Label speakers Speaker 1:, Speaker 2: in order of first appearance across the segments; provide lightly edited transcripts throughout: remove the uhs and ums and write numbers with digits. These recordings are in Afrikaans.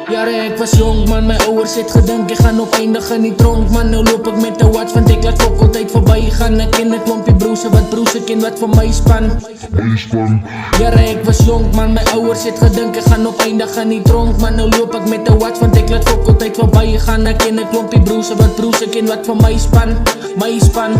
Speaker 1: Jare ek was jong man, my ouers het gedink ek gaan opeindig in die tronk man. Nou loop ek met 'n watch want ek laat fok altyd verby gaan. Ek ken 'n klompie broerse wat broerse ken wat vir my span. Jare ek was jong man, my ouers het gedink ek gaan opeindig in die tronk man. Nou loop ek met 'n watch want ek laat fok altyd verby gaan. Ek ken 'n klompie broerse wat broerse ken wat vir my span. My span.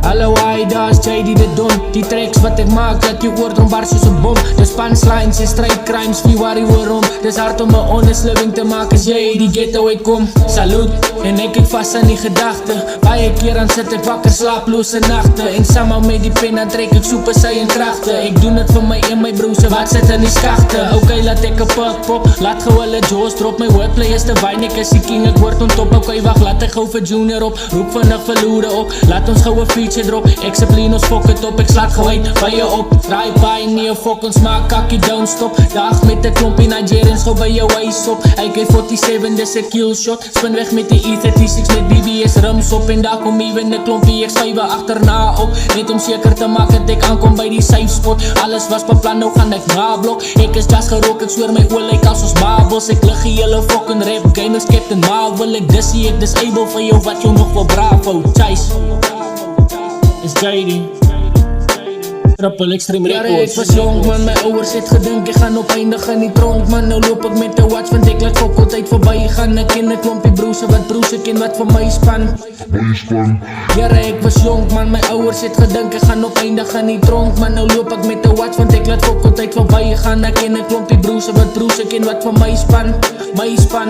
Speaker 1: Hallo hy, daar is JD de Don. Die tracks wat ek maak, dat jy oordrom bar soos 'n bom. Dis punchlines en straight crimes, wie worry oor. Dis hard om 'n honest living te maak as jy die ghetto uitkom. Salute, en ek vas aan die gedagte. Baie keer dan sit ek wakker slaaplose nagte. En somehow met die pen dan trek ek super sy en kragte. Ek doen dit vir my en my broers wat sit in die skagte. Okay, laat ek 'n puk pop, laat gou hulle jaws drop. My wordplay is te wyn, ek is die king, ek word on top. Okay, wag, laat ek gou vir Junior op. Roep vinnig verloore op, laat ons gou 'n feature drop. Explain ons fok het op, ek slaat gou uit by jou op. Draai by nie 'n fok, ons maak kakkie, don't stop. Dag met 'n klompie Nigerians gou by jou huis op. AK-47, dis 'n kill shot. Spin weg met die E36 met BBS rims op. En daar kom even 'n klompie X5 agterna op. Net om seker te maak dat ek aankom by die safe spot. Alles was beplan, nou gaan ek na blok. Ek is just gerook, ek sweer my oor lyk as ons marbles. Ek lig die hele fucking rap game as Captain Marvel. Ek dissie, ek disable vir jou wat jou nog wil bravo. Chase is JD Triple Extreme Records. Jare ek was jong man, my ouers het gedink ek gaan opeindig in die tronk man. Nou loop ek met 'n watch want ek laat fok altyd verby gaan. Ek ken 'n klompie broerse wat broerse ken wat vir my span. Jare ek was jong man, my ouers het gedink ek gaan opeindig in die tronk man. Nou loop ek met 'n watch want ek laat fok altyd verby gaan. Ek ken 'n klompie broerse wat broerse ken wat vir my span. My span.